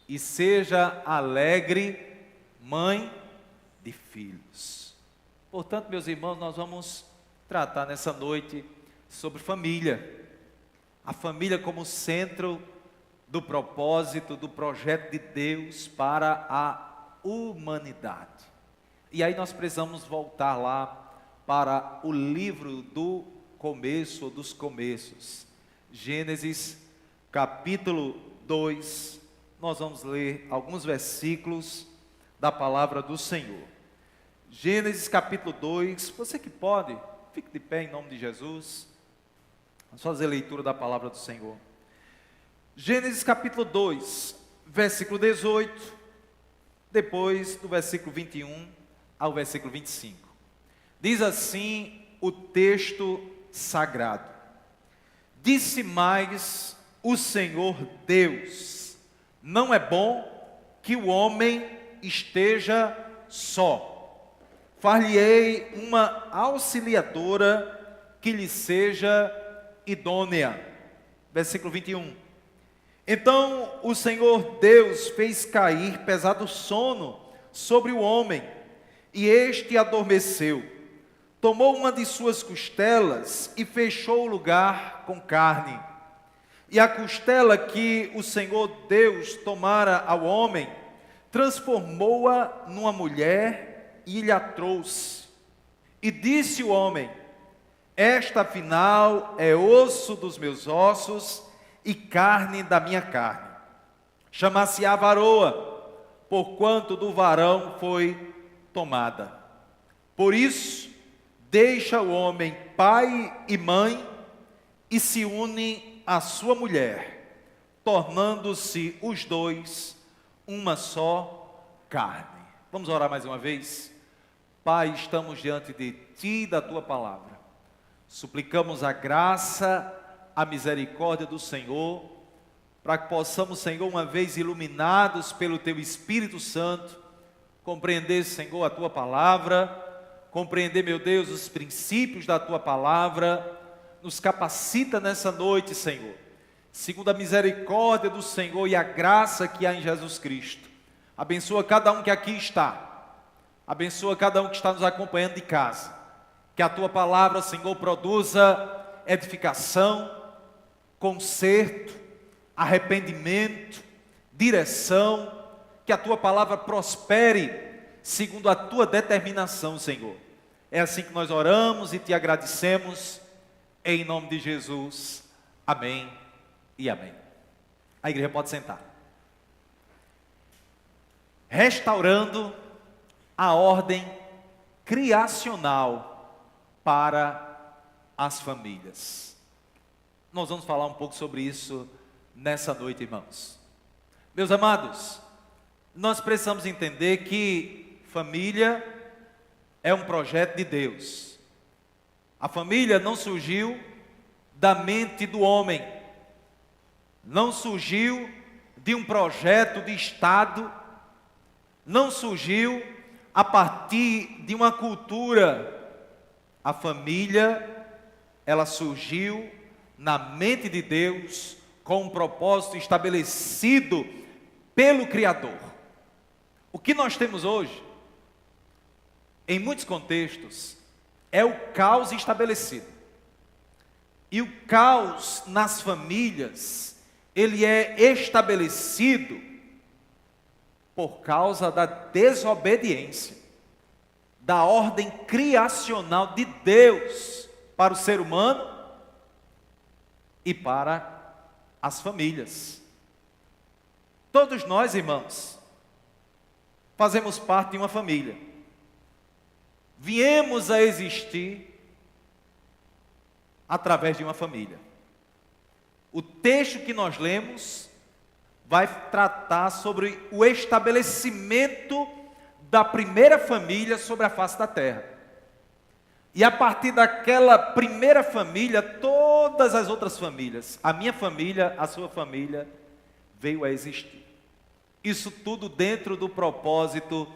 e seja alegre mãe de filhos. Portanto, meus irmãos, nós vamos tratar nessa noite sobre família. A família como centro do propósito, do projeto de Deus para a humanidade. E aí nós precisamos voltar lá para o livro do começo, dos começos. Gênesis capítulo 2, nós vamos ler alguns versículos da palavra do Senhor. Gênesis capítulo 2, você que pode, fique de pé em nome de Jesus. Vamos fazer a leitura da palavra do Senhor. Gênesis capítulo 2, versículo 18, depois do versículo 21 ao versículo 25. Diz assim o texto sagrado: Disse mais o Senhor Deus: não é bom que o homem esteja só. Far-lhe-ei uma auxiliadora que lhe seja idônea. Versículo 21. Então o Senhor Deus fez cair pesado sono sobre o homem, e este adormeceu. Tomou uma de suas costelas e fechou o lugar com carne. E a costela que o Senhor Deus tomara ao homem, transformou-a numa mulher e lhe a trouxe. E disse o homem: esta afinal é osso dos meus ossos e carne da minha carne. Chamar-se-á varoa, porquanto do varão foi tomada. Por isso, deixa o homem pai e mãe e se une à sua mulher, tornando-se os dois uma só carne. Vamos orar mais uma vez? Pai, estamos diante de Ti e da Tua palavra. Suplicamos a graça, a misericórdia do Senhor, para que possamos, Senhor, uma vez iluminados pelo Teu Espírito Santo, compreender, Senhor, a Tua palavra, compreender, meu Deus, os princípios da Tua palavra. Nos capacita nessa noite, Senhor, segundo a misericórdia do Senhor e a graça que há em Jesus Cristo. Abençoa cada um que aqui está, abençoa cada um que está nos acompanhando de casa, que a Tua palavra, Senhor, produza edificação, conserto, arrependimento, direção, que a Tua palavra prospere segundo a Tua determinação, Senhor. É assim que nós oramos e Te agradecemos, em nome de Jesus. Amém e amém. A igreja pode sentar. Restaurando a ordem criacional para as famílias. Nós vamos falar um pouco sobre isso nessa noite, irmãos. Meus amados, nós precisamos entender que família é um projeto de Deus. A família não surgiu da mente do homem, não surgiu de um projeto de Estado, não surgiu a partir de uma cultura. A família, ela surgiu na mente de Deus, com um propósito estabelecido pelo Criador. O que nós temos hoje, em muitos contextos, é o caos estabelecido. E o caos nas famílias, ele é estabelecido por causa da desobediência da ordem criacional de Deus para o ser humano e para as famílias. Todos nós, irmãos, fazemos parte de uma família. Viemos a existir através de uma família. O texto que nós lemos vai tratar sobre o estabelecimento da primeira família sobre a face da terra. E a partir daquela primeira família, todas as outras famílias, a minha família, a sua família, veio a existir. Isso tudo dentro do propósito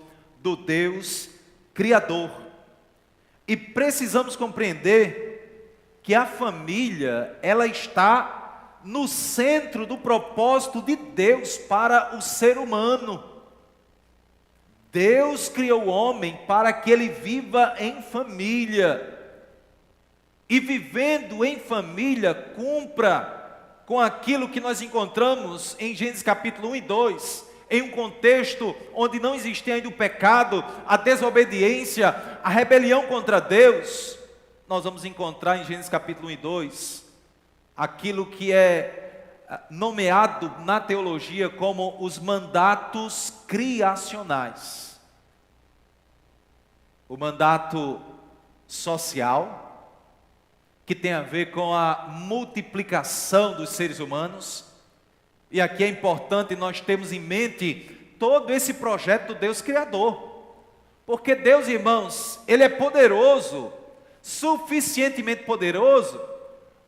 do Deus Criador. E precisamos compreender que a família, ela está no centro do propósito de Deus para o ser humano. Deus criou o homem para que ele viva em família. E vivendo em família, cumpra com aquilo que nós encontramos em Gênesis capítulo 1 e 2, em um contexto onde não existia ainda o pecado, a desobediência, a rebelião contra Deus. Nós vamos encontrar em Gênesis capítulo 1 e 2, aquilo que é nomeado na teologia como os mandatos criacionais. O mandato social, que tem a ver com a multiplicação dos seres humanos. E aqui é importante nós termos em mente todo esse projeto do Deus Criador. Porque Deus, irmãos, Ele é poderoso, suficientemente poderoso,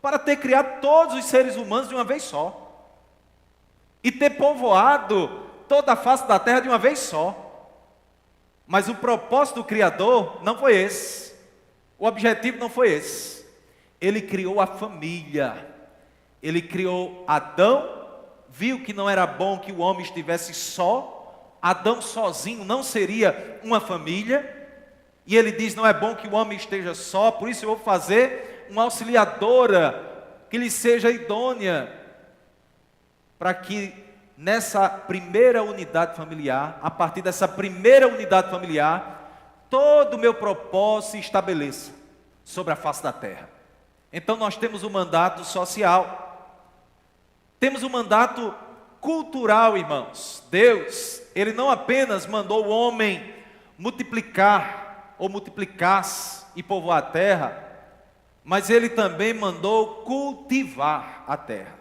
para ter criado todos os seres humanos de uma vez só. E ter povoado toda a face da terra de uma vez só. Mas o propósito do Criador não foi esse. O objetivo não foi esse. Ele criou a família. Ele criou Adão, viu que não era bom que o homem estivesse só. Adão sozinho não seria uma família. E ele diz, não é bom que o homem esteja só, por isso eu vou fazer uma auxiliadora que lhe seja idônea, para que nessa primeira unidade familiar, a partir dessa primeira unidade familiar, todo o meu propósito se estabeleça sobre a face da terra. Então nós temos o mandato social, temos o mandato cultural, irmãos. Deus, Ele não apenas mandou o homem multiplicar ou multiplicasse e povoar a terra, mas Ele também mandou cultivar a terra.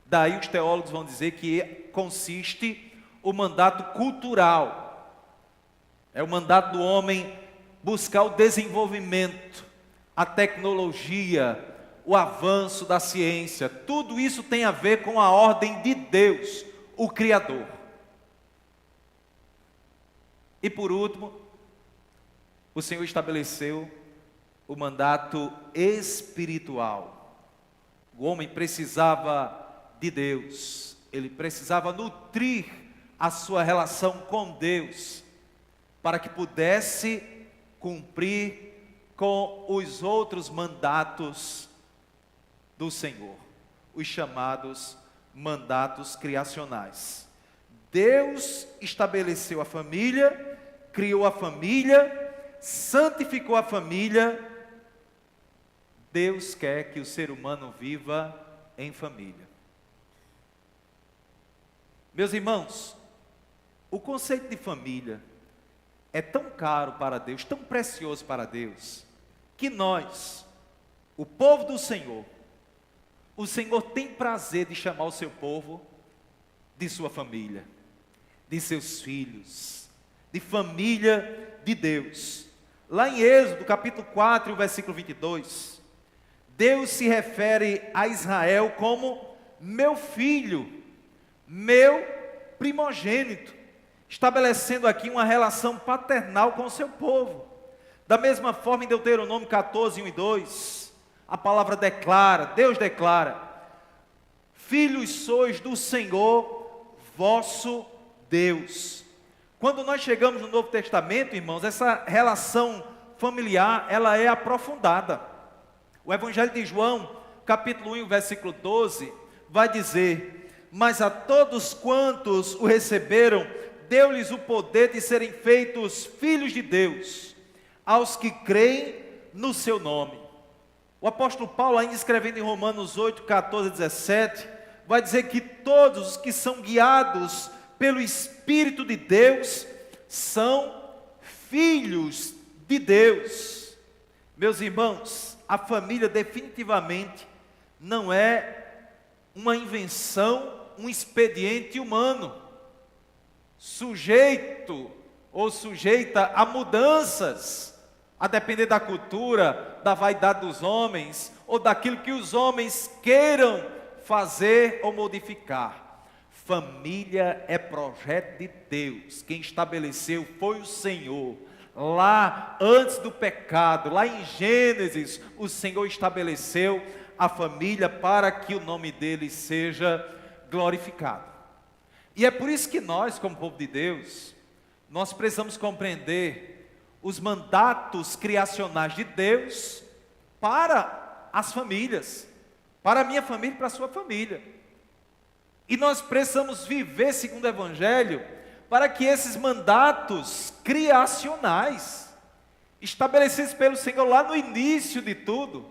Daí os teólogos vão dizer que consiste o mandato cultural. É o mandato do homem buscar o desenvolvimento, a tecnologia, o avanço da ciência. Tudo isso tem a ver com a ordem de Deus, o Criador. E por último, o Senhor estabeleceu o mandato espiritual. O homem precisava de Deus, ele precisava nutrir a sua relação com Deus, para que pudesse cumprir com os outros mandatos do Senhor, os chamados mandatos criacionais. Deus estabeleceu a família, criou a família, santificou a família. Deus quer que o ser humano viva em família. Meus irmãos, o conceito de família é tão caro para Deus, tão precioso para Deus, que nós, o povo do Senhor, o Senhor tem prazer de chamar o seu povo de sua família, de seus filhos, de família de Deus. Lá em Êxodo, capítulo 4, versículo 22, Deus se refere a Israel como meu filho, meu primogênito, estabelecendo aqui uma relação paternal com o seu povo. Da mesma forma, em Deuteronômio 14, 1 e 2, a palavra declara, Deus declara: filhos sois do Senhor, vosso Deus. Quando nós chegamos no Novo Testamento, irmãos, essa relação familiar, ela é aprofundada. O Evangelho de João, capítulo 1, versículo 12, vai dizer: mas a todos quantos o receberam, deu-lhes o poder de serem feitos filhos de Deus, aos que creem no seu nome. O apóstolo Paulo, ainda escrevendo em Romanos 8, 14 e 17, vai dizer que todos os que são guiados pelo Espírito de Deus são filhos de Deus. Meus irmãos, a família definitivamente não é uma invenção, um expediente humano, sujeito ou sujeita a mudanças, a depender da cultura, da vaidade dos homens, ou daquilo que os homens queiram fazer ou modificar. Família é projeto de Deus. Quem estabeleceu foi o Senhor. Lá, antes do pecado, lá em Gênesis, o Senhor estabeleceu a família para que o nome dele seja glorificado. E é por isso que nós, como povo de Deus, nós precisamos compreender os mandatos criacionais de Deus para as famílias, para a minha família e para a sua família. E nós precisamos viver segundo o Evangelho para que esses mandatos criacionais, estabelecidos pelo Senhor lá no início de tudo,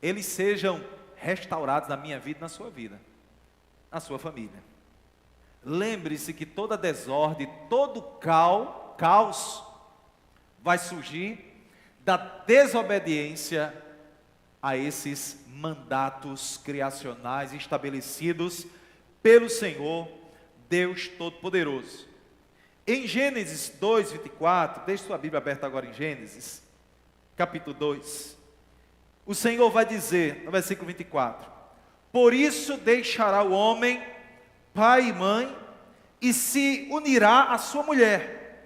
eles sejam restaurados na minha vida e na sua vida, na sua família. Lembre-se que toda desordem, todo caos vai surgir da desobediência a esses mandatos criacionais estabelecidos pelo Senhor, Deus Todo-Poderoso. Em Gênesis 2, 24, deixe sua Bíblia aberta agora em Gênesis, capítulo 2. O Senhor vai dizer, no versículo 24: por isso deixará o homem pai e mãe, e se unirá à sua mulher,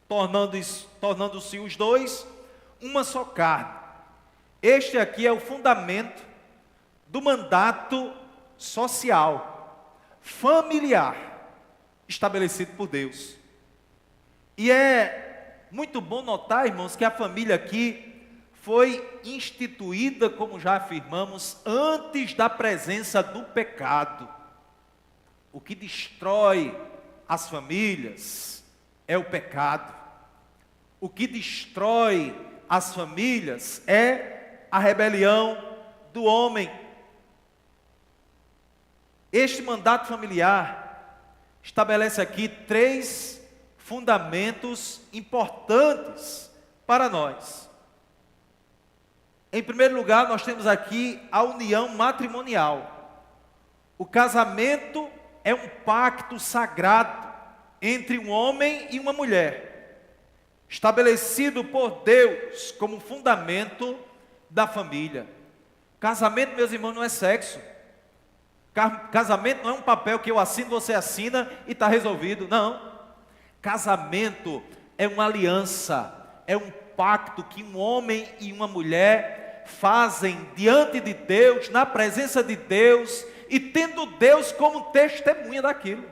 tornando-se os dois uma só carne. Este aqui é o fundamento do mandato social, familiar, estabelecido por Deus. E é muito bom notar, irmãos, que a família aqui foi instituída, como já afirmamos, antes da presença do pecado. O que destrói as famílias é o pecado. O que destrói as famílias é a rebelião do homem. Este mandato familiar estabelece aqui 3 fundamentos importantes para nós. Em primeiro lugar, nós temos aqui a união matrimonial. O casamento é um pacto sagrado entre um homem e uma mulher, estabelecido por Deus como fundamento da família. Casamento, meus irmãos, não é sexo. Casamento não é um papel que eu assino, você assina e está resolvido. Não. Casamento é uma aliança, é um pacto que um homem e uma mulher fazem diante de Deus, na presença de Deus, e tendo Deus como testemunha daquilo.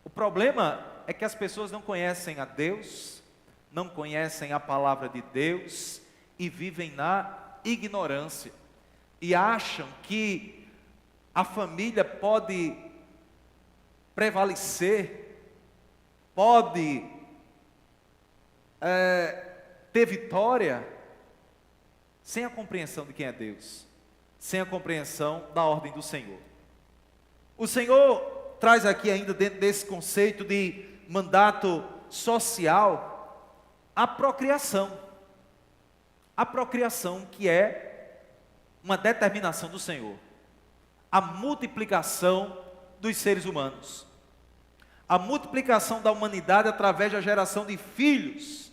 O problema é que as pessoas não conhecem a Deus, não conhecem a palavra de Deus e vivem na ignorância. E acham que a família pode prevalecer, pode ter vitória, sem a compreensão de quem é Deus, sem a compreensão da ordem do Senhor. O Senhor traz aqui ainda dentro desse conceito de mandato social, a procriação. A procriação que é uma determinação do Senhor. A multiplicação dos seres humanos. A multiplicação da humanidade através da geração de filhos.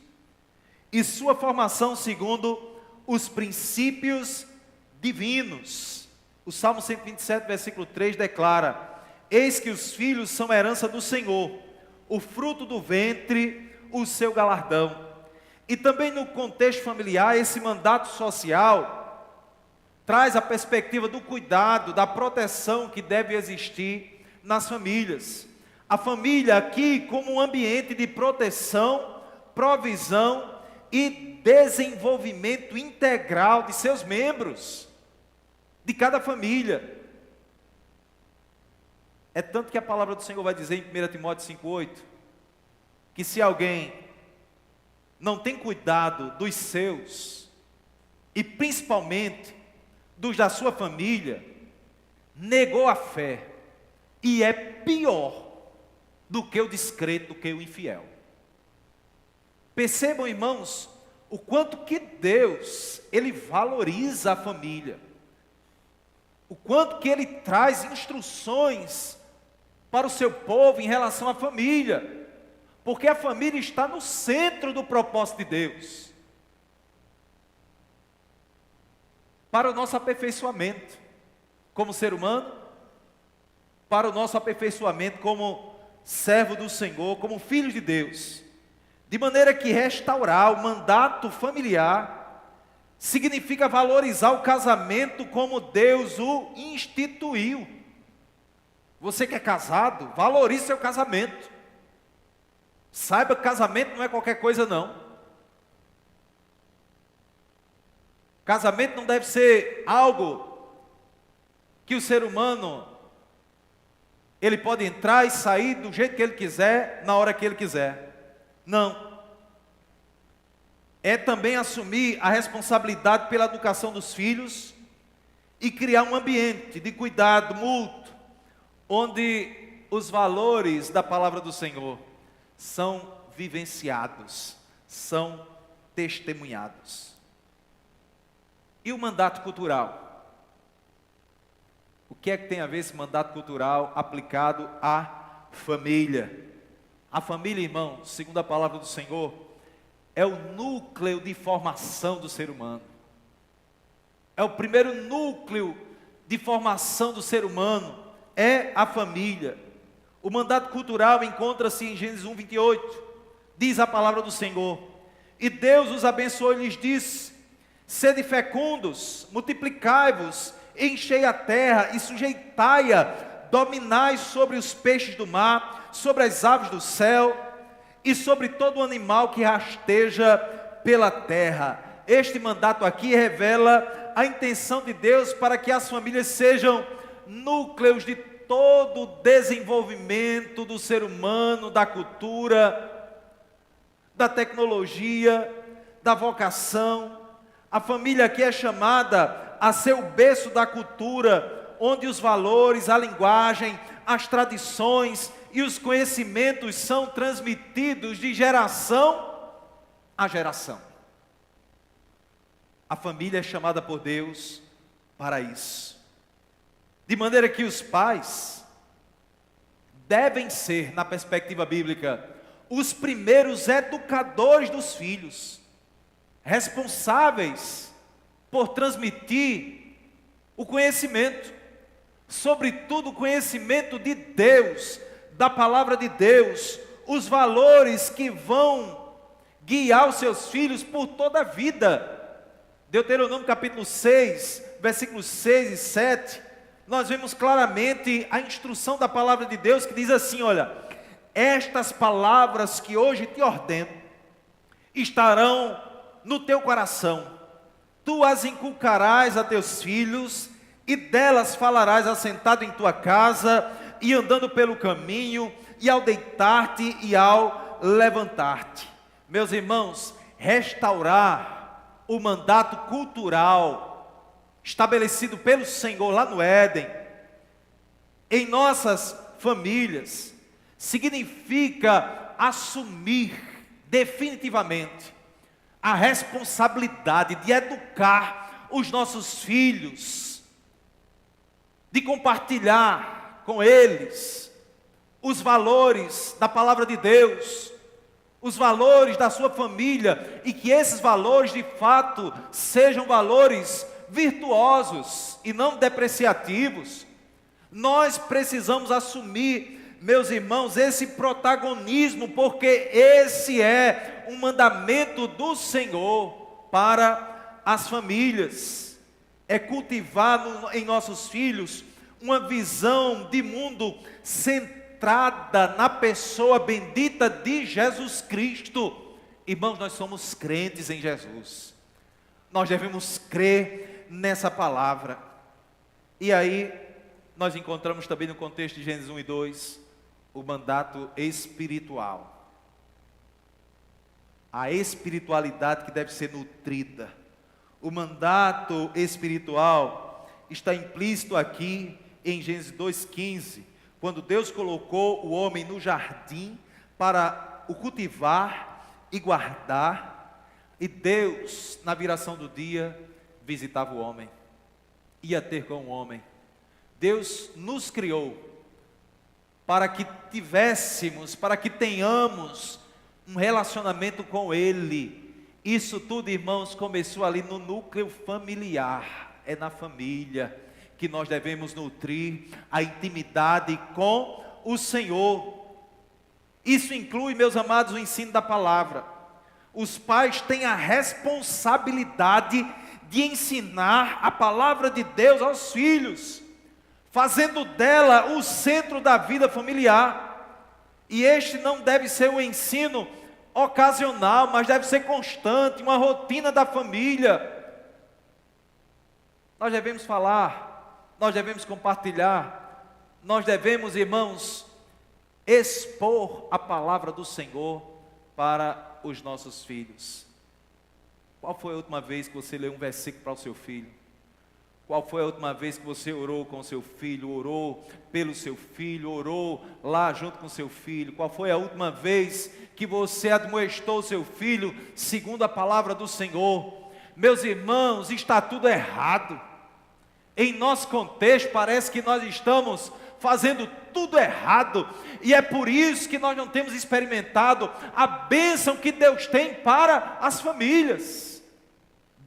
E sua formação segundo os princípios divinos. O Salmo 127, versículo 3 declara: eis que os filhos são herança do Senhor, o fruto do ventre, o seu galardão. E também no contexto familiar, esse mandato social traz a perspectiva do cuidado, da proteção que deve existir nas famílias. A família aqui como um ambiente de proteção, provisão e desenvolvimento integral de seus membros, de cada família. É tanto que a palavra do Senhor vai dizer em 1 Timóteo 5,8, que se alguém não tem cuidado dos seus, e principalmente dos da sua família, negou a fé, e é pior do que o descrente, do que o infiel. Percebam, irmãos, o quanto que Deus, Ele valoriza a família, o quanto que Ele traz instruções para o seu povo em relação à família, porque a família está no centro do propósito de Deus, para o nosso aperfeiçoamento como ser humano, para o nosso aperfeiçoamento como servo do Senhor, como filho de Deus, de maneira que restaurar o mandato familiar significa valorizar o casamento como Deus o instituiu. Você que é casado, valorize seu casamento. Saiba que casamento não é qualquer coisa não. Casamento não deve ser algo que o ser humano, ele pode entrar e sair do jeito que ele quiser, na hora que ele quiser. Não. É também assumir a responsabilidade pela educação dos filhos e criar um ambiente de cuidado mútuo, onde os valores da palavra do Senhor são vivenciados, são testemunhados. E o mandato cultural? O que é que tem a ver esse mandato cultural aplicado à família? A família, irmão, segundo a palavra do Senhor, é o núcleo de formação do ser humano. É o primeiro núcleo de formação do ser humano, é a família. O mandato cultural encontra-se em Gênesis 1, 28. Diz a palavra do Senhor: e Deus os abençoou e lhes disse: sede fecundos, multiplicai-vos, enchei a terra e sujeitai-a, dominai sobre os peixes do mar, sobre as aves do céu e sobre todo animal que rasteja pela terra. Este mandato aqui revela a intenção de Deus para que as famílias sejam núcleos de todo o desenvolvimento do ser humano, da cultura, da tecnologia, da vocação. A família aqui é chamada a ser o berço da cultura, onde os valores, a linguagem, as tradições e os conhecimentos são transmitidos de geração a geração. A família é chamada por Deus para isso. De maneira que os pais devem ser, na perspectiva bíblica, os primeiros educadores dos filhos, responsáveis por transmitir o conhecimento, sobretudo o conhecimento de Deus, da palavra de Deus, os valores que vão guiar os seus filhos por toda a vida. Deuteronômio capítulo 6, versículos 6 e 7, nós vemos claramente a instrução da palavra de Deus que diz assim: olha, estas palavras que hoje te ordeno estarão no teu coração, tu as inculcarás a teus filhos, e delas falarás assentado em tua casa, e andando pelo caminho, e ao deitar-te e ao levantar-te. Meus irmãos, restaurar o mandato cultural estabelecido pelo Senhor lá no Éden, em nossas famílias, significa assumir definitivamente a responsabilidade de educar os nossos filhos, de compartilhar com eles os valores da palavra de Deus, os valores da sua família, e que esses valores de fato sejam valores virtuosos e não depreciativos. Nós precisamos assumir, meus irmãos, esse protagonismo, porque esse é um mandamento do Senhor para as famílias. É cultivar em nossos filhos uma visão de mundo centrada na pessoa bendita de Jesus Cristo. Irmãos, nós somos crentes em Jesus. Nós devemos crer nessa palavra. E aí, nós encontramos também no contexto de Gênesis 1 e 2, o mandato espiritual. A espiritualidade que deve ser nutrida. O mandato espiritual está implícito aqui em Gênesis 2,15, quando Deus colocou o homem no jardim para o cultivar e guardar, e Deus, na viração do dia, visitava o homem, ia ter com o homem. Deus nos criou para que tivéssemos, para que tenhamos um relacionamento com Ele. Isso tudo, irmãos, começou ali no núcleo familiar, é na família que nós devemos nutrir a intimidade com o Senhor. Isso inclui, meus amados, o ensino da palavra. Os pais têm a responsabilidade de ensinar a palavra de Deus aos filhos, fazendo dela o centro da vida familiar. E este não deve ser um ensino ocasional, mas deve ser constante, uma rotina da família. Nós devemos falar, nós devemos compartilhar, nós devemos, irmãos, expor a palavra do Senhor para os nossos filhos. Qual foi a última vez que você leu um versículo para o seu filho? Qual foi a última vez que você orou com o seu filho, orou pelo seu filho, orou lá junto com o seu filho? Qual foi a última vez que você admoestou o seu filho segundo a palavra do Senhor? Meus irmãos, está tudo errado. Em nosso contexto parece que nós estamos fazendo tudo errado, e é por isso que nós não temos experimentado a bênção que Deus tem para as famílias.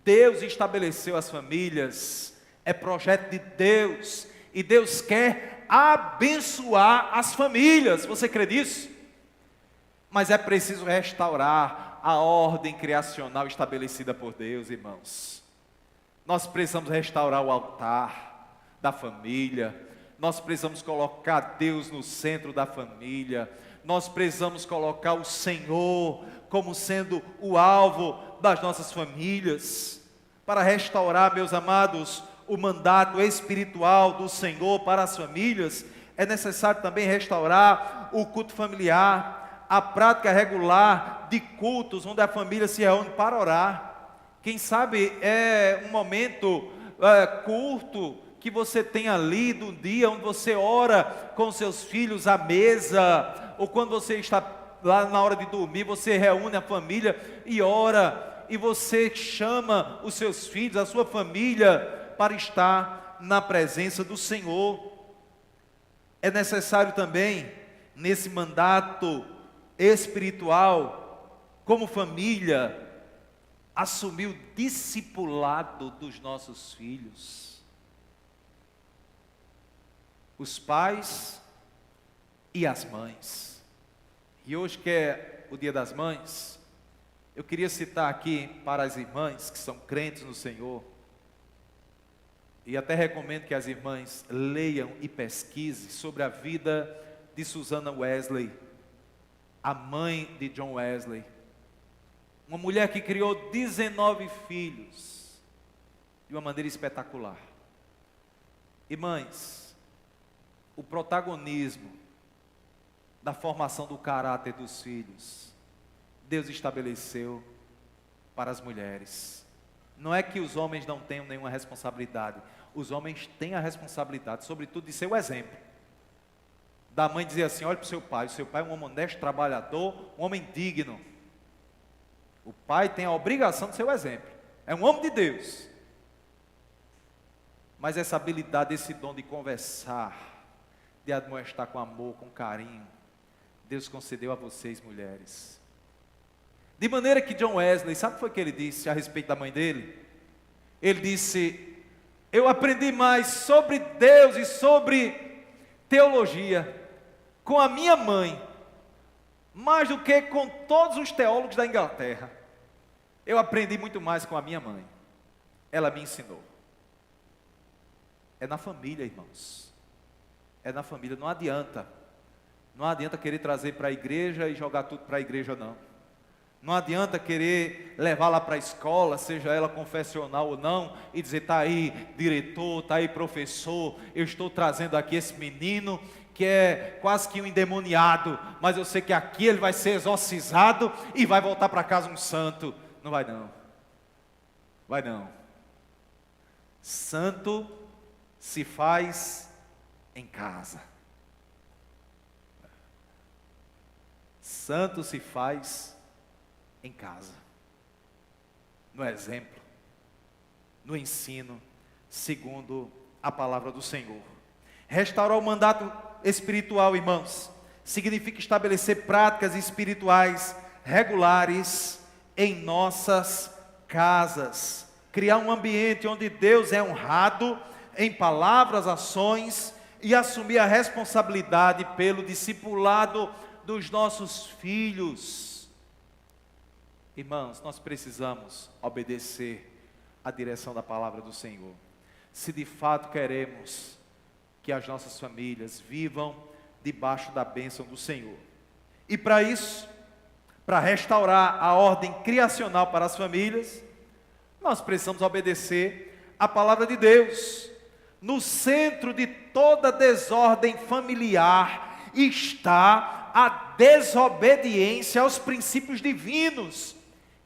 Deus estabeleceu as famílias, é projeto de Deus, e Deus quer abençoar as famílias. Você crê nisso? Mas é preciso restaurar a ordem criacional estabelecida por Deus, irmãos. Nós precisamos restaurar o altar da família. Nós precisamos colocar Deus no centro da família. Nós precisamos colocar o Senhor como sendo o alvo das nossas famílias. Para restaurar, meus amados, o mandato espiritual do Senhor para as famílias, é necessário também restaurar o culto familiar, a prática regular de cultos onde a família se reúne para orar. Quem sabe é um momento curto que você tem ali do dia, onde você ora com seus filhos à mesa, ou quando você está lá na hora de dormir, você reúne a família e ora, e você chama os seus filhos, a sua família, para estar na presença do Senhor. É necessário também, nesse mandato espiritual, como família, assumir o discipulado dos nossos filhos. Os pais e as mães. E hoje que é o Dia das Mães, eu queria citar aqui para as irmãs que são crentes no Senhor, e até recomendo que as irmãs leiam e pesquisem sobre a vida de Susana Wesley, a mãe de John Wesley, uma mulher que criou 19 filhos de uma maneira espetacular. Irmãs, o protagonismo da formação do caráter dos filhos, Deus estabeleceu para as mulheres. Não é que os homens não tenham nenhuma responsabilidade, os homens têm a responsabilidade, sobretudo de ser o exemplo. Da mãe dizer assim: olhe para o seu pai é um homem honesto, trabalhador, um homem digno. O pai tem a obrigação de ser o exemplo, é um homem de Deus. Mas essa habilidade, esse dom de conversar, de admoestar com amor, com carinho, Deus concedeu a vocês, mulheres. De maneira que John Wesley, sabe o que foi que ele disse a respeito da mãe dele? Ele disse: eu aprendi mais sobre Deus e sobre teologia com a minha mãe, mais do que com todos os teólogos da Inglaterra. Eu aprendi muito mais com a minha mãe. Ela me ensinou. É na família, irmãos. É na família, não adianta. Não adianta querer trazer para a igreja e jogar tudo para a igreja, não. Não adianta querer levar lá para a escola, seja ela confessional ou não, e dizer: está aí diretor, está aí professor, eu estou trazendo aqui esse menino que é quase que um endemoniado, mas eu sei que aqui ele vai ser exorcizado e vai voltar para casa um santo. Não vai não. Vai não. Santo se faz em casa. Santo se faz em casa, no exemplo, no ensino, segundo a palavra do Senhor. Restaurar o mandato espiritual, irmãos, significa estabelecer práticas espirituais regulares em nossas casas, criar um ambiente onde Deus é honrado em palavras, ações, e assumir a responsabilidade pelo discipulado dos nossos filhos. Irmãos, nós precisamos obedecer a direção da palavra do Senhor. Se de fato queremos que as nossas famílias vivam debaixo da bênção do Senhor. E para isso, para restaurar a ordem criacional para as famílias, nós precisamos obedecer a palavra de Deus. No centro de toda desordem familiar está a desobediência aos princípios divinos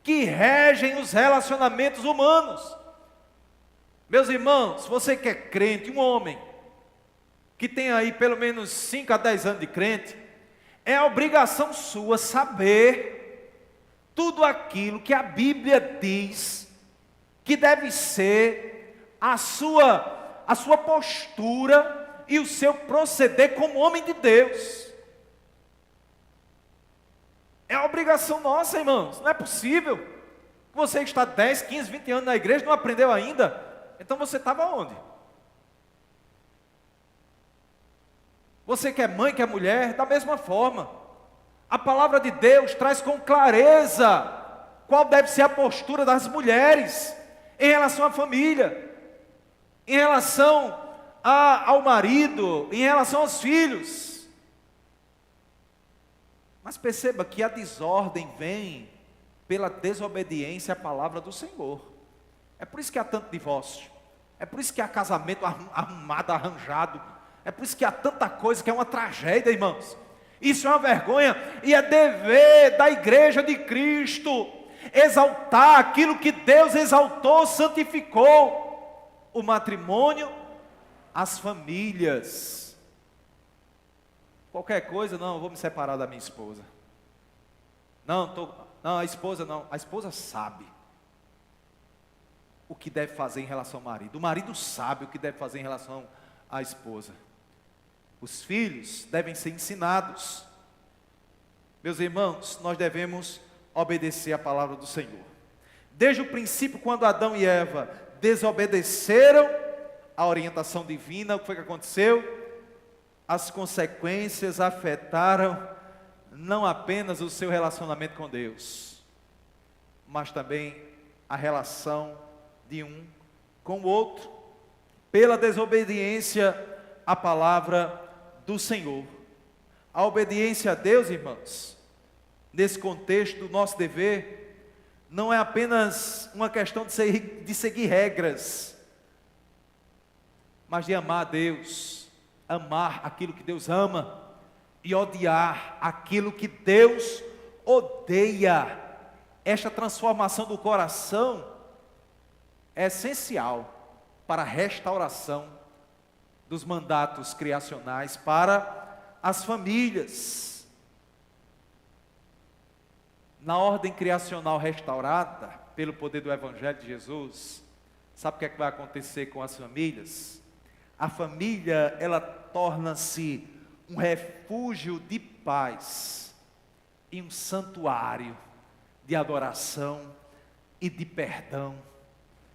que regem os relacionamentos humanos. Meus irmãos, você que é crente, um homem que tem aí pelo menos 5 a 10 anos de crente, é obrigação sua saber tudo aquilo que a Bíblia diz que deve ser a sua postura e o seu proceder como homem de Deus. É obrigação nossa, irmãos. Não é possível que você está 10, 15, 20 anos na igreja e não aprendeu ainda. Então você estava onde? Você que é mãe, que é mulher, da mesma forma. A palavra de Deus traz com clareza qual deve ser a postura das mulheres em relação à família, em relação ao marido, em relação aos filhos. Mas perceba que a desordem vem pela desobediência à palavra do Senhor. É por isso que há tanto divórcio. É por isso que há casamento arrumado, arranjado. É por isso que há tanta coisa que é uma tragédia, irmãos. Isso é uma vergonha e é dever da igreja de Cristo exaltar aquilo que Deus exaltou, santificou. O matrimônio, as famílias. Qualquer coisa, não, eu vou me separar da minha esposa. Não, a esposa não. A esposa sabe o que deve fazer em relação ao marido. O marido sabe o que deve fazer em relação à esposa. Os filhos devem ser ensinados. Meus irmãos, nós devemos obedecer a palavra do Senhor. Desde o princípio, quando Adão e Eva desobedeceram a orientação divina, o que foi que aconteceu? As consequências afetaram não apenas o seu relacionamento com Deus, mas também a relação de um com o outro, pela desobediência à palavra do Senhor. A obediência a Deus, irmãos, nesse contexto do nosso dever, não é apenas uma questão de seguir regras, mas de amar a Deus, amar aquilo que Deus ama e odiar aquilo que Deus odeia. Esta transformação do coração é essencial para a restauração dos mandatos criacionais para as famílias. Na ordem criacional restaurada pelo poder do Evangelho de Jesus, sabe o que é que vai acontecer com as famílias? A família, ela torna-se um refúgio de paz e um santuário de adoração e de perdão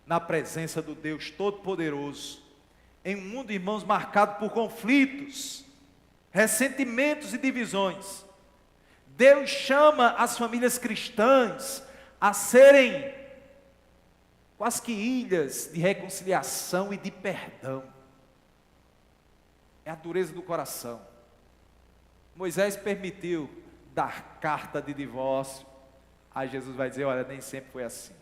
na presença do Deus Todo-Poderoso. Em um mundo, irmãos, marcado por conflitos, ressentimentos e divisões, Deus chama as famílias cristãs a serem quase que ilhas de reconciliação e de perdão. É a dureza do coração. Moisés permitiu dar carta de divórcio. Aí Jesus vai dizer, olha, nem sempre foi assim.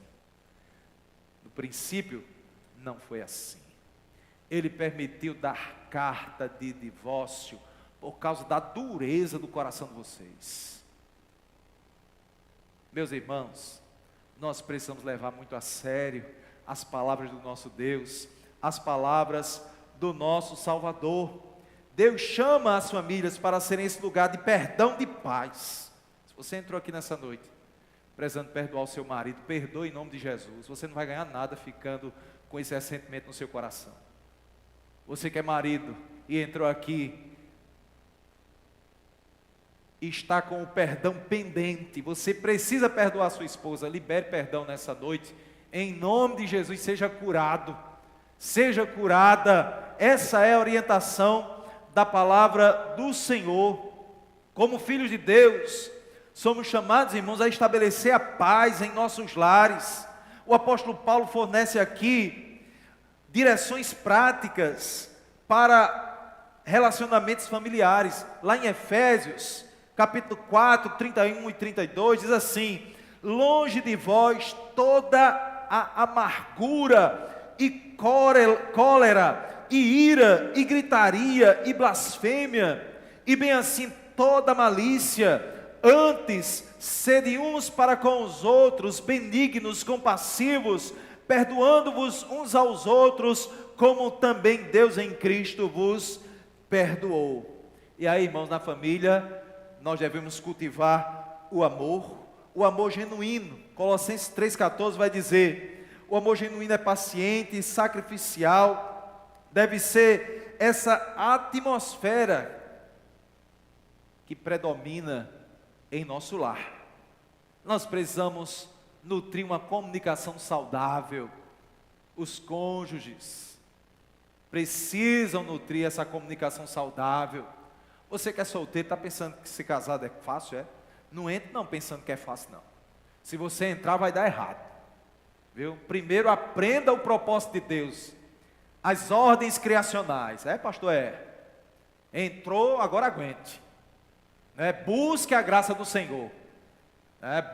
No princípio, não foi assim. Ele permitiu dar carta de divórcio por causa da dureza do coração de vocês. Meus irmãos, nós precisamos levar muito a sério as palavras do nosso Deus, as palavras do nosso Salvador. Deus chama as famílias para serem esse lugar de perdão, de paz. Se você entrou aqui nessa noite, precisando perdoar o seu marido, perdoe em nome de Jesus. Você não vai ganhar nada ficando com esse ressentimento no seu coração. Você que é marido e entrou aqui e está com o perdão pendente, você precisa perdoar a sua esposa, libere perdão nessa noite, em nome de Jesus, seja curado, seja curada. Essa é a orientação da palavra do Senhor. Como filhos de Deus, somos chamados, irmãos, a estabelecer a paz em nossos lares. o apóstolo Paulo fornece aqui direções práticas para relacionamentos familiares. Lá em Efésios, capítulo 4, 31 e 32, diz assim: longe de vós toda a amargura e cólera, e ira, e gritaria, e blasfêmia, e bem assim toda malícia. Antes, sede uns para com os outros, benignos, compassivos, perdoando-vos uns aos outros, como também Deus em Cristo vos perdoou. E aí, irmãos, na família, nós devemos cultivar o amor genuíno. Colossenses 3,14 vai dizer: o amor genuíno é paciente, sacrificial, deve ser essa atmosfera que predomina em nosso lar. Nós precisamos nutrir uma comunicação saudável. Os cônjuges precisam nutrir essa comunicação saudável. Você que é solteiro, está pensando que ser casado é fácil, é? Não entre não pensando que é fácil, não. Se você entrar, vai dar errado, viu? Primeiro aprenda o propósito de Deus, as ordens criacionais. Pastor, entrou, agora aguente. Busque a graça do Senhor,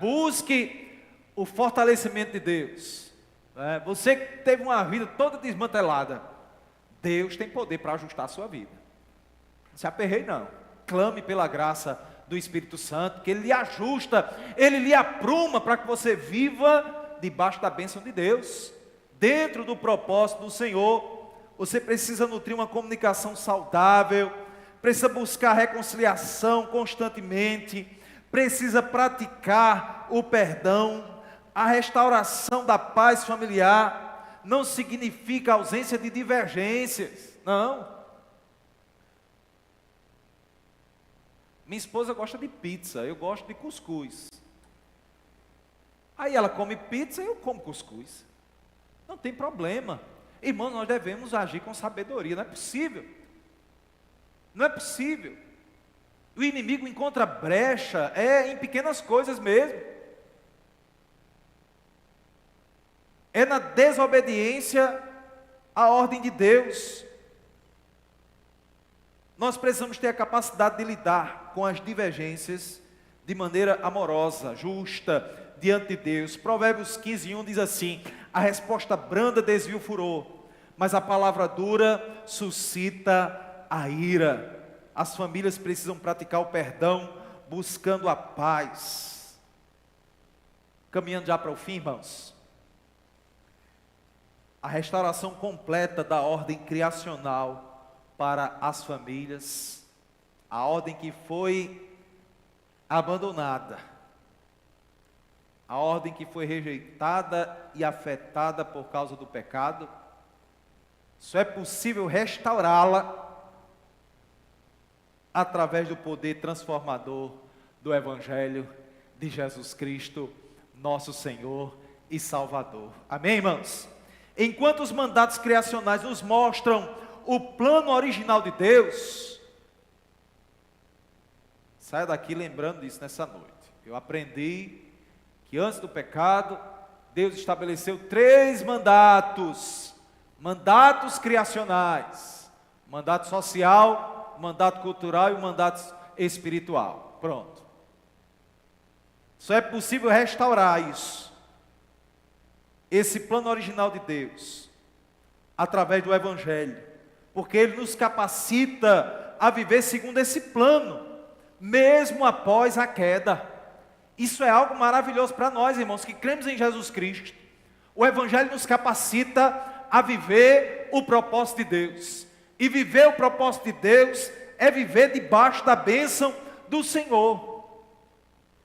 busque o fortalecimento de Deus. Você que teve uma vida toda desmantelada, Deus tem poder para ajustar a sua vida. Não se aperreie não, clame pela graça do Espírito Santo, que Ele lhe ajusta, Ele lhe apruma para que você viva debaixo da bênção de Deus, dentro do propósito do Senhor. Você precisa nutrir uma comunicação saudável, precisa buscar reconciliação constantemente, precisa praticar o perdão. A restauração da paz familiar não significa ausência de divergências, não. Minha esposa gosta de pizza, eu gosto de cuscuz. Aí ela come pizza e eu como cuscuz. Não tem problema. Irmãos, nós devemos agir com sabedoria, não é possível. Não é possível. O inimigo encontra brecha em pequenas coisas mesmo. É na desobediência à ordem de Deus. Nós precisamos ter a capacidade de lidar com as divergências de maneira amorosa, justa, diante de Deus. Provérbios 15:1 diz assim: a resposta branda desvia o furor, mas a palavra dura suscita a ira. As famílias precisam praticar o perdão, buscando a paz. Caminhando já para o fim, irmãos. A restauração completa da ordem criacional para as famílias, a ordem que foi abandonada, a ordem que foi rejeitada e afetada por causa do pecado, só é possível restaurá-la através do poder transformador do Evangelho de Jesus Cristo, nosso Senhor e Salvador. Amém, irmãos? Enquanto os mandatos criacionais nos mostram o plano original de Deus, saia daqui lembrando disso nessa noite. Eu aprendi que antes do pecado, Deus estabeleceu 3 mandatos criacionais: mandato social, mandato cultural e o mandato espiritual. Pronto. Só é possível restaurar isso, esse plano original de Deus, através do Evangelho, porque Ele nos capacita a viver segundo esse plano, mesmo após a queda. Isso é algo maravilhoso para nós, irmãos, que cremos em Jesus Cristo. O Evangelho nos capacita a viver o propósito de Deus, e viver o propósito de Deus é viver debaixo da bênção do Senhor,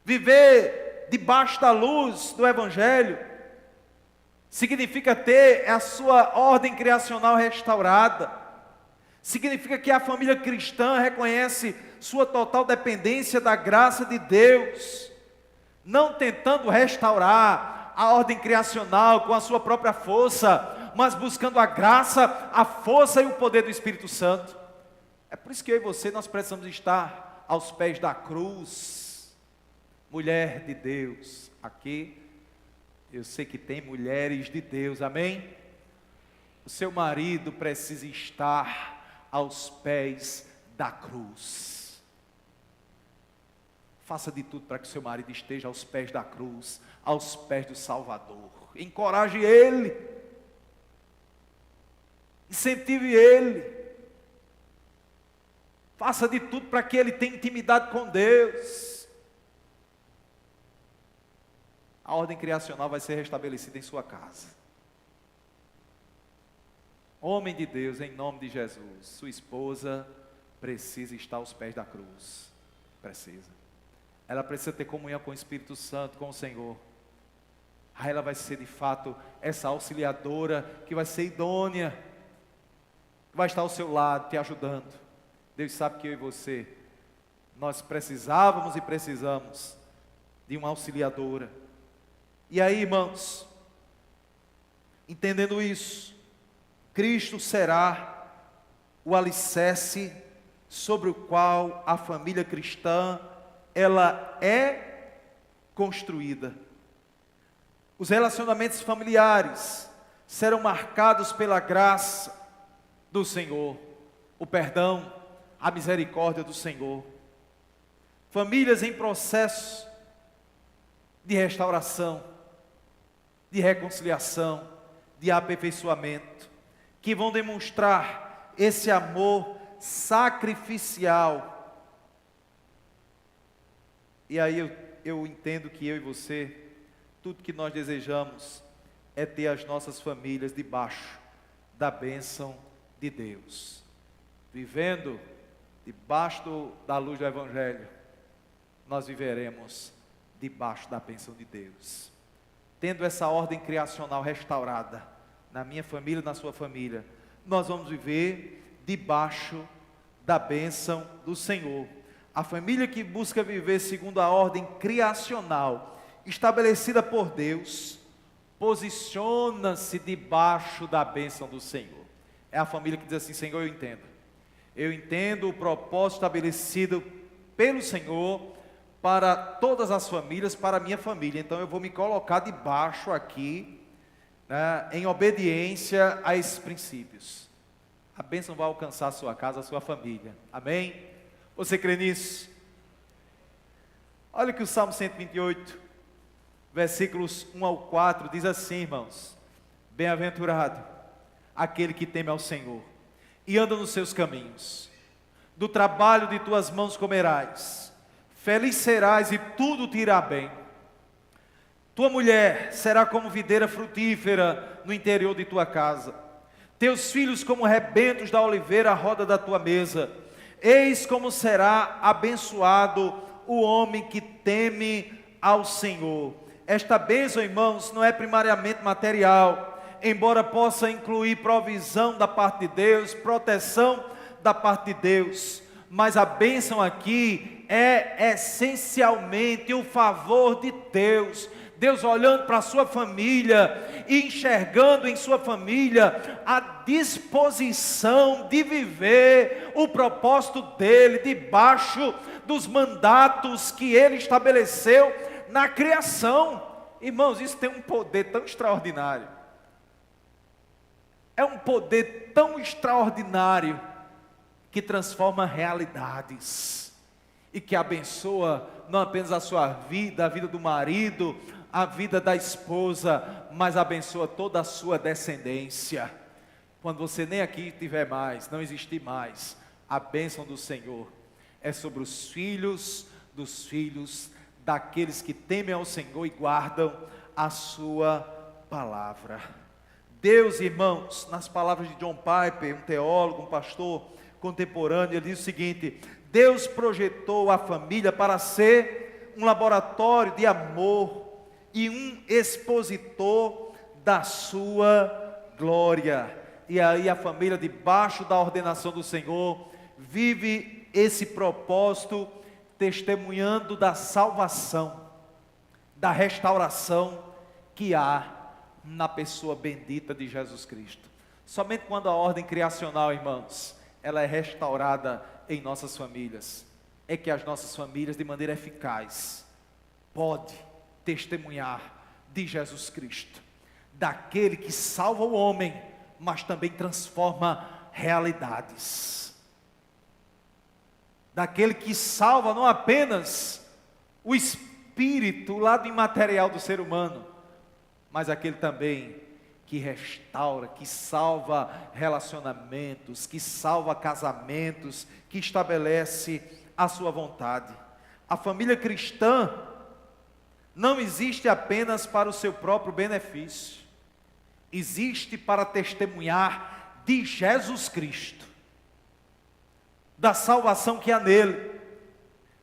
viver debaixo da luz do Evangelho, significa ter a sua ordem criacional restaurada, significa que a família cristã reconhece sua total dependência da graça de Deus, não tentando restaurar a ordem criacional com a sua própria força, mas buscando a graça, a força e o poder do Espírito Santo. É por isso que eu e você, nós precisamos estar aos pés da cruz. Mulher de Deus, aqui Eu sei que tem mulheres de Deus, amém? O seu marido precisa estar aos pés da cruz. Faça de tudo para que o seu marido esteja aos pés da cruz, aos pés do Salvador. Encoraje ele. Incentive ele. Faça de tudo para que ele tenha intimidade com Deus. A ordem criacional vai ser restabelecida em sua casa. Homem de Deus, em nome de Jesus, sua esposa precisa estar aos pés da cruz. Precisa. Ela precisa ter comunhão com o Espírito Santo, com o Senhor. Aí ela vai ser de fato essa auxiliadora que vai ser idônea, que vai estar ao seu lado, te ajudando. Deus sabe que eu e você, nós precisávamos e precisamos de uma auxiliadora. E aí, irmãos, entendendo isso, Cristo será o alicerce sobre o qual a família cristã, ela é construída. Os relacionamentos familiares serão marcados pela graça do Senhor, o perdão, a misericórdia do Senhor. Famílias em processo de restauração, de reconciliação, de aperfeiçoamento, que vão demonstrar esse amor sacrificial. E aí eu entendo que eu e você, tudo que nós desejamos é ter as nossas famílias debaixo da bênção de Deus, vivendo debaixo da luz do Evangelho. Nós viveremos debaixo da bênção de Deus, tendo essa ordem criacional restaurada na minha família, na sua família. Nós vamos viver debaixo da bênção do Senhor. A família que busca viver segundo a ordem criacional estabelecida por Deus, posiciona-se debaixo da bênção do Senhor. É a família que diz assim: Senhor, eu entendo o propósito estabelecido pelo Senhor para todas as famílias, para a minha família, então eu vou me colocar debaixo aqui, né, em obediência a esses princípios. A bênção vai alcançar a sua casa, a sua família, amém? Você crê nisso? Olha que o Salmo 128, versículos 1 ao 4, diz assim, irmãos: bem-aventurado aquele que teme ao Senhor e anda nos seus caminhos. Do trabalho de tuas mãos comerás, feliz serás e tudo te irá bem. Tua mulher será como videira frutífera no interior de tua casa, teus filhos como rebentos da oliveira à roda da tua mesa. Eis como será abençoado o homem que teme ao Senhor. Esta bênção, irmãos, não é primariamente material, embora possa incluir provisão da parte de Deus, proteção da parte de Deus, mas a bênção aqui é essencialmente o favor de Deus. Deus olhando para a sua família e enxergando em sua família a disposição de viver o propósito dele debaixo dos mandatos que ele estabeleceu na criação. Irmãos, isso tem um poder tão extraordinário. É um poder tão extraordinário que transforma realidades e que abençoa não apenas a sua vida, a vida do marido, a vida da esposa, mas abençoa toda a sua descendência. Quando você nem aqui estiver mais, não existir mais, a bênção do Senhor é sobre os filhos dos filhos daqueles que temem ao Senhor e guardam a sua palavra. Deus, irmãos, nas palavras de John Piper, um teólogo, um pastor contemporâneo, ele diz o seguinte: Deus projetou a família para ser um laboratório de amor e um expositor da sua glória. E aí a família, debaixo da ordenação do Senhor, vive esse propósito, testemunhando da salvação, da restauração que há na pessoa bendita de Jesus Cristo. Somente quando a ordem criacional, irmãos, ela é restaurada em nossas famílias, é que as nossas famílias, de maneira eficaz, pode testemunhar de Jesus Cristo, daquele que salva o homem, mas também transforma realidades, daquele que salva não apenas o espírito, o lado imaterial do ser humano, mas aquele também que restaura, que salva relacionamentos, que salva casamentos, que estabelece a sua vontade. A família cristã não existe apenas para o seu próprio benefício, existe para testemunhar de Jesus Cristo, da salvação que há nele,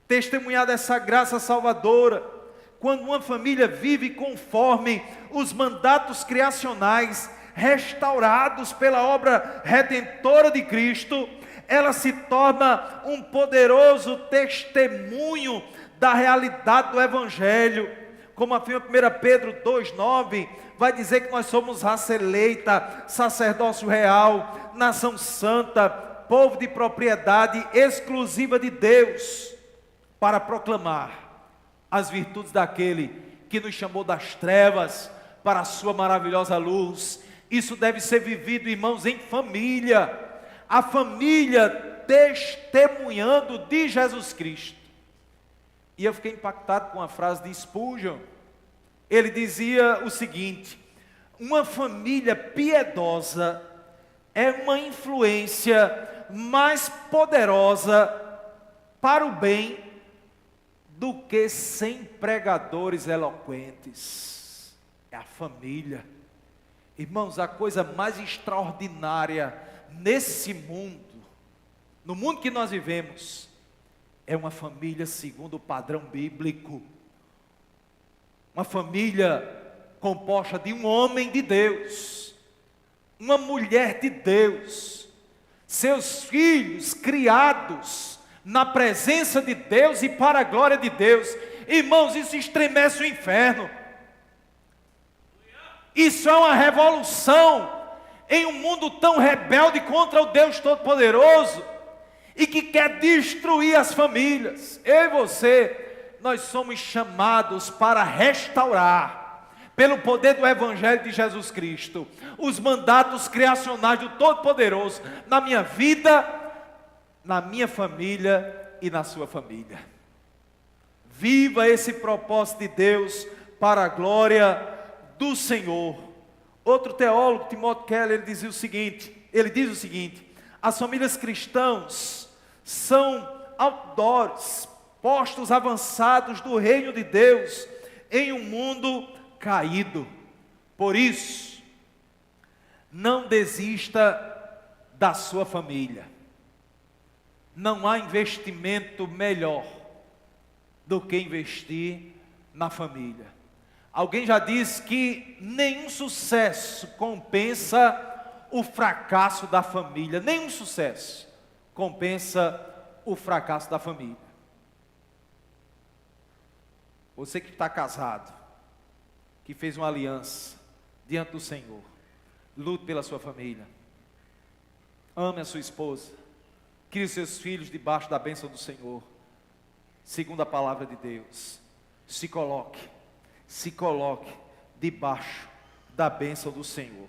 testemunhar dessa graça salvadora. Quando uma família vive conforme os mandatos criacionais, restaurados pela obra redentora de Cristo, ela se torna um poderoso testemunho da realidade do Evangelho. Como afirma 1 Pedro 2,9, vai dizer que nós somos raça eleita, sacerdócio real, nação santa, povo de propriedade exclusiva de Deus, para proclamar as virtudes daquele que nos chamou das trevas para a sua maravilhosa luz. Isso deve ser vivido, irmãos, em família, a família testemunhando de Jesus Cristo. E eu fiquei impactado com a frase de Spurgeon. Ele dizia o seguinte: uma família piedosa é uma influência mais poderosa para o bem do que 100 pregadores eloquentes. É a família. Irmãos, a coisa mais extraordinária nesse mundo, no mundo que nós vivemos, é uma família segundo o padrão bíblico. Uma família composta de um homem de Deus, uma mulher de Deus, seus filhos criados na presença de Deus e para a glória de Deus. Irmãos, isso estremece o inferno. Isso é uma revolução em um mundo tão rebelde contra o Deus Todo-Poderoso e que quer destruir as famílias. Eu e você, nós somos chamados para restaurar, pelo poder do Evangelho de Jesus Cristo, os mandatos criacionais do Todo-Poderoso na minha vida, na minha família e na sua família. Viva esse propósito de Deus para a glória do Senhor. Outro teólogo, Timothy Keller, ele diz o seguinte: as famílias cristãs são outdoors, postos avançados do reino de Deus em um mundo caído. Por isso, não desista da sua família. Não há investimento melhor do que investir na família. Alguém já disse que nenhum sucesso compensa o fracasso da família. Nenhum sucesso compensa o fracasso da família. Você que está casado, que fez uma aliança diante do Senhor, lute pela sua família. Ame a sua esposa. Crie os seus filhos debaixo da bênção do Senhor, segundo a palavra de Deus. Se coloque debaixo da bênção do Senhor.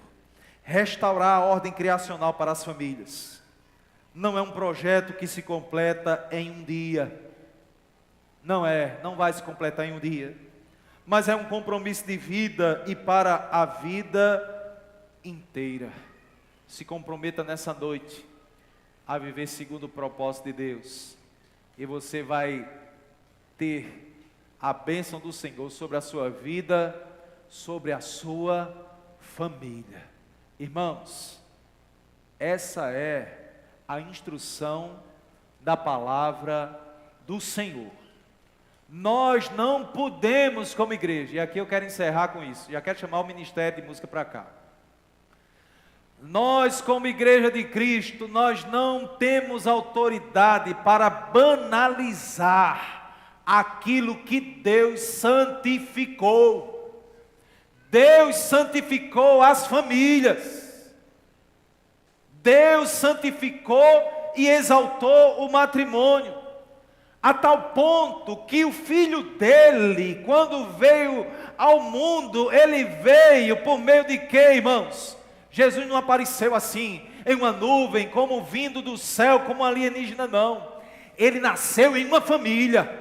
Restaurar a ordem criacional para as famílias não é um projeto que se completa em um dia. Não vai se completar em um dia, mas é um compromisso de vida e para a vida inteira. Se comprometa nessa noite a viver segundo o propósito de Deus, e você vai ter a bênção do Senhor sobre a sua vida, sobre a sua família. Irmãos, essa é a instrução da palavra do Senhor. Nós não podemos, como igreja, e aqui eu quero encerrar com isso, já quero chamar o Ministério de Música para cá. Nós, como igreja de Cristo, nós não temos autoridade para banalizar aquilo que Deus santificou. Deus santificou as famílias. Deus santificou e exaltou o matrimônio. a tal ponto que o filho dele, quando veio ao mundo, ele veio por meio de quê, irmãos? Jesus não apareceu assim, em uma nuvem, como vindo do céu, como um alienígena, não. Ele nasceu em uma família.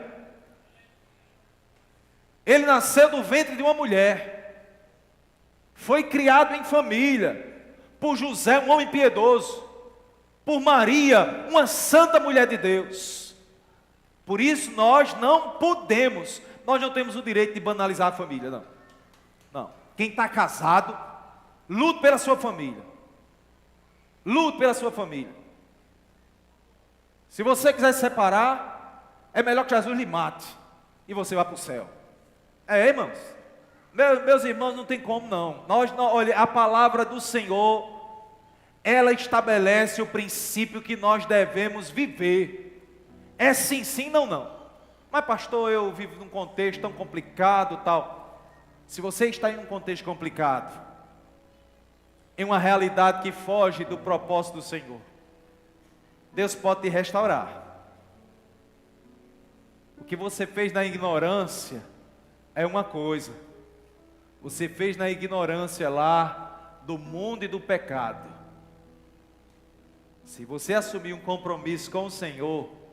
Ele nasceu do ventre de uma mulher. Foi criado em família, por José, um homem piedoso, por Maria, uma santa mulher de Deus. Por isso nós não temos o direito de banalizar a família, não. Não. Quem está casado, lute pela sua família. Lute pela sua família. Se você quiser se separar, é melhor que Jesus lhe mate e você vá para o céu. Irmãos? Meus irmãos, não tem como não. Olha, a palavra do Senhor, ela estabelece o princípio que nós devemos viver. É sim, sim, não, não. Mas pastor, eu vivo num contexto tão complicado, tal. Se você está em um contexto complicado, em uma realidade que foge do propósito do Senhor, Deus pode te restaurar. O que você fez na ignorância é uma coisa. Você fez na ignorância lá do mundo e do pecado. Se você assumir um compromisso com o Senhor,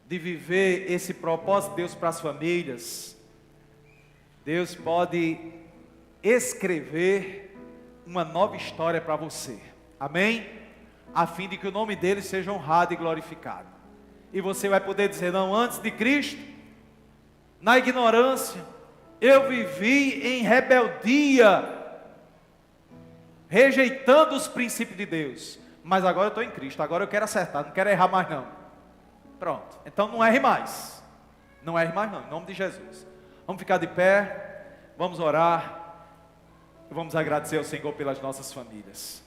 de viver esse propósito de Deus para as famílias, Deus pode escrever uma nova história para você, amém? A fim de que o nome dele seja honrado e glorificado. E você vai poder dizer, não, antes de Cristo, na ignorância, eu vivi em rebeldia, rejeitando os princípios de Deus, mas agora eu estou em Cristo, agora eu quero acertar, não quero errar mais não. Pronto, então não erre mais. Não erre mais não, em nome de Jesus. Vamos ficar de pé, vamos orar, e vamos agradecer ao Senhor pelas nossas famílias.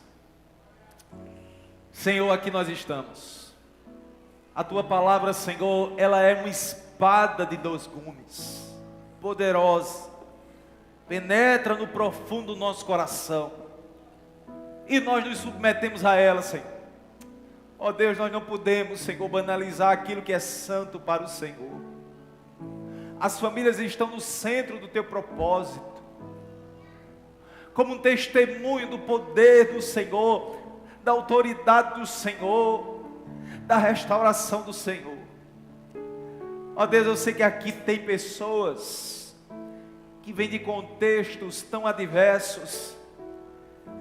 Senhor, aqui nós estamos. A Tua palavra, Senhor, ela é uma espada de 2 gumes, poderosa, penetra no profundo do nosso coração, e nós nos submetemos a ela, Senhor. Ó Deus, nós não podemos, Senhor, banalizar aquilo que é santo para o Senhor. As famílias estão no centro do Teu propósito, como um testemunho do poder do Senhor, da autoridade do Senhor, da restauração do Senhor. Ó Deus, eu sei que aqui tem pessoas que vêm de contextos tão adversos.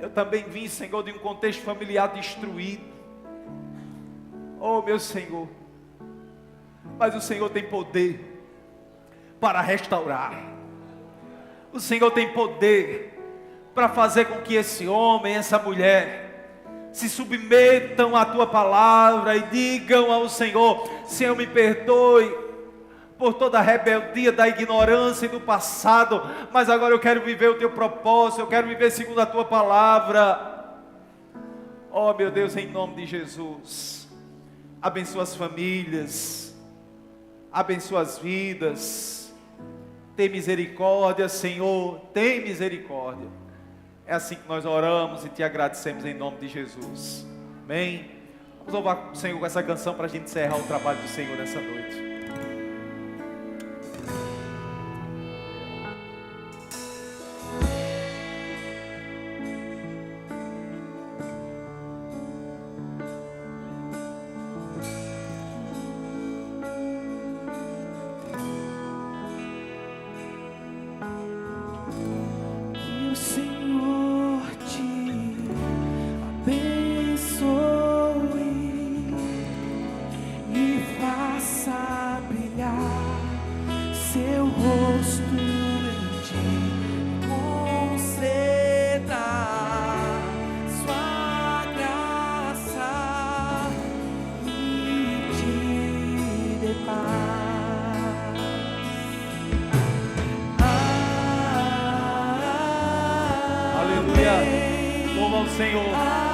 Eu também vim, Senhor, de um contexto familiar destruído. Oh meu Senhor, mas o Senhor tem poder para restaurar. O Senhor tem poder para fazer com que esse homem, essa mulher, se submetam à Tua palavra e digam ao Senhor, Senhor, me perdoe por toda a rebeldia da ignorância e do passado, mas agora eu quero viver o Teu propósito, eu quero viver segundo a Tua palavra. Oh meu Deus, em nome de Jesus, abençoa as famílias, abençoa as vidas, tem misericórdia, Senhor, tem misericórdia. É assim que nós oramos e Te agradecemos em nome de Jesus, amém? Vamos louvar o Senhor com essa canção para a gente encerrar o trabalho do Senhor nessa noite. Louva ao Senhor. Amém.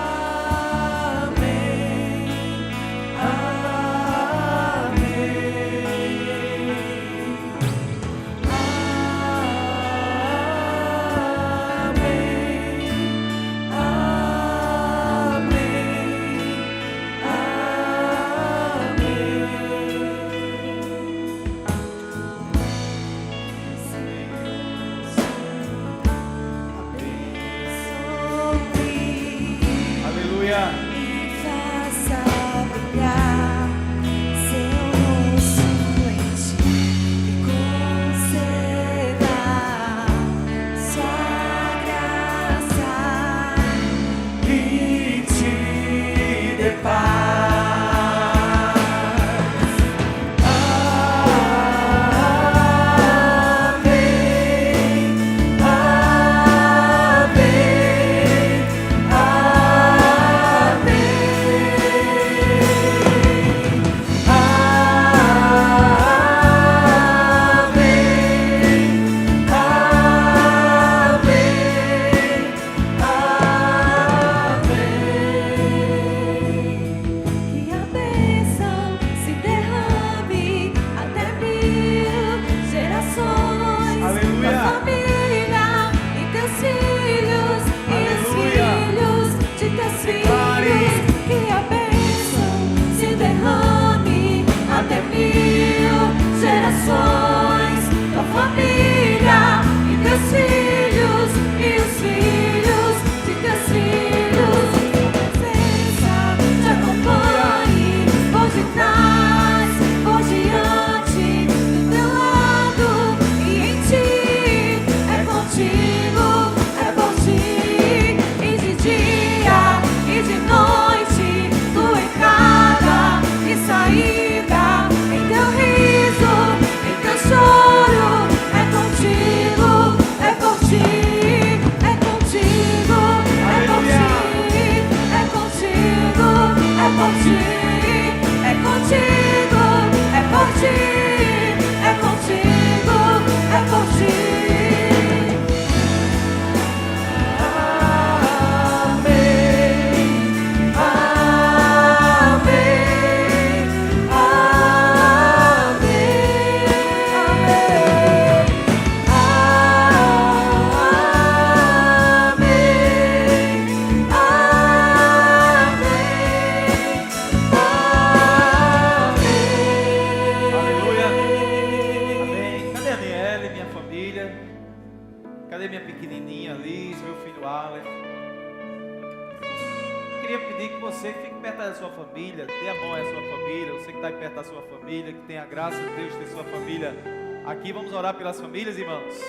Aqui vamos orar pelas famílias, irmãos.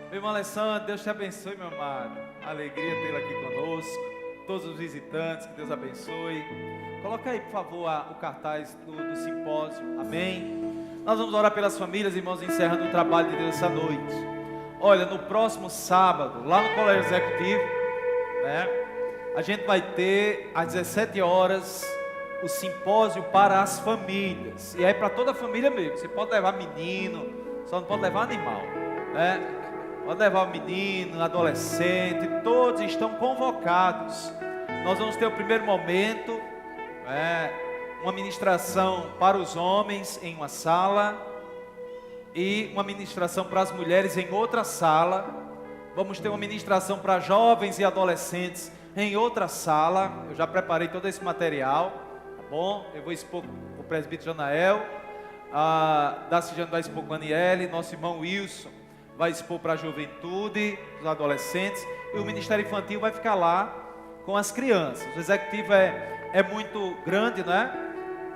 Meu irmão Alessandro, Deus te abençoe, meu amado. Alegria tê-lo aqui conosco. Todos os visitantes, que Deus abençoe. Coloca aí, por favor, o cartaz do simpósio. Amém. Nós vamos orar pelas famílias, irmãos, encerrando o trabalho de Deus essa noite. Olha, no próximo sábado, lá no Colégio Executivo, né, a gente vai ter às 17 horas o simpósio para as famílias. E é para toda a família mesmo. Você pode levar menino, só não pode levar animal, né? Pode levar menino, adolescente, todos estão convocados. Nós vamos ter o primeiro momento, uma ministração para os homens em uma sala e uma ministração para as mulheres em outra sala. Vamos ter uma ministração para jovens e adolescentes em outra sala. Eu já preparei todo esse material. Bom, eu vou expor o presbítero Janael, da Cijane vai expor com a Aniele, nosso irmão Wilson vai expor para a juventude, os adolescentes, e o Ministério Infantil vai ficar lá com as crianças. O executivo é muito grande, né?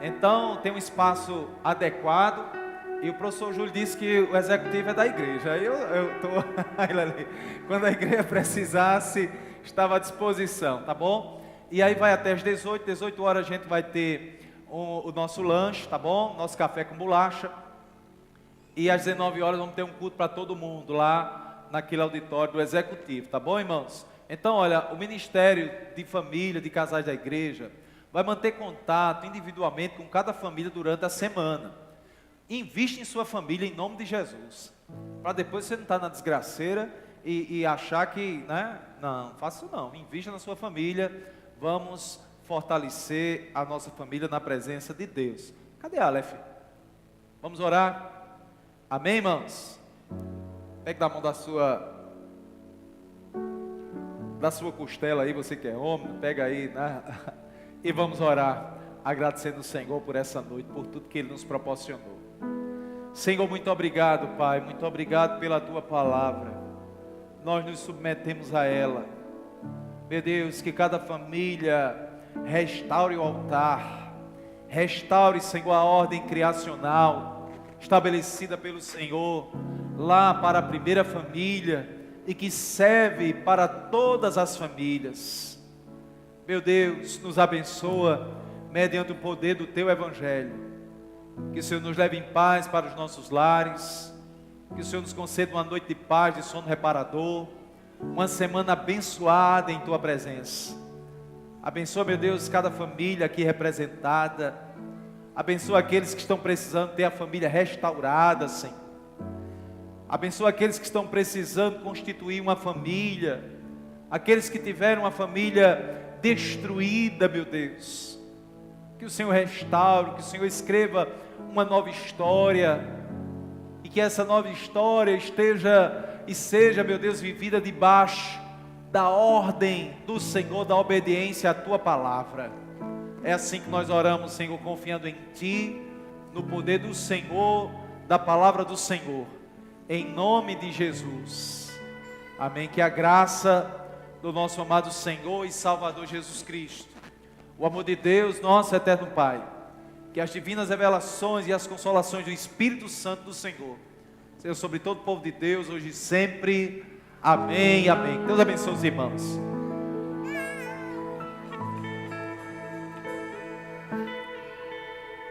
Então tem um espaço adequado, e o professor Júlio disse que o executivo é da igreja. Aí eu estou ali, quando a igreja precisasse, estava à disposição, tá bom? E aí vai até as 18 horas a gente vai ter o nosso lanche, tá bom? Nosso café com bolacha. E às 19 horas vamos ter um culto para todo mundo lá naquele auditório do Executivo, tá bom, irmãos? Então, olha, o Ministério de Família, de Casais da Igreja, vai manter contato individualmente com cada família durante a semana. Invista em sua família em nome de Jesus, para depois você não estar na desgraceira e achar que, né? Não, faça isso não, invista na sua família. Vamos fortalecer a nossa família na presença de Deus. Cadê a Aleph? Vamos orar? Amém, irmãos? Pegue na mão da sua costela aí, você que é homem, pega aí, né? E vamos orar, agradecendo o Senhor por essa noite, por tudo que Ele nos proporcionou. Senhor, muito obrigado, Pai, muito obrigado pela Tua palavra. Nós nos submetemos a ela. Meu Deus, que cada família restaure o altar, restaure, Senhor, a ordem criacional estabelecida pelo Senhor lá para a primeira família e que serve para todas as famílias. Meu Deus, nos abençoa mediante o poder do Teu Evangelho. Que o Senhor nos leve em paz para os nossos lares, que o Senhor nos conceda uma noite de paz, de sono reparador, uma semana abençoada em Tua presença. Abençoa, meu Deus, cada família aqui representada. Abençoa aqueles que estão precisando ter a família restaurada, Senhor. Abençoa aqueles que estão precisando constituir uma família, aqueles que tiveram uma família destruída, meu Deus. Que o Senhor restaure, que o Senhor escreva uma nova história, e que essa nova história esteja e seja, meu Deus, vivida debaixo da ordem do Senhor, da obediência à Tua palavra. É assim que nós oramos, Senhor, confiando em Ti, no poder do Senhor, da palavra do Senhor, em nome de Jesus. Amém. Que a graça do nosso amado Senhor e Salvador Jesus Cristo, o amor de Deus, nosso eterno Pai, que as divinas revelações e as consolações do Espírito Santo do Senhor sejam sobre todo o povo de Deus, hoje e sempre. Amém, amém. Deus abençoe os irmãos.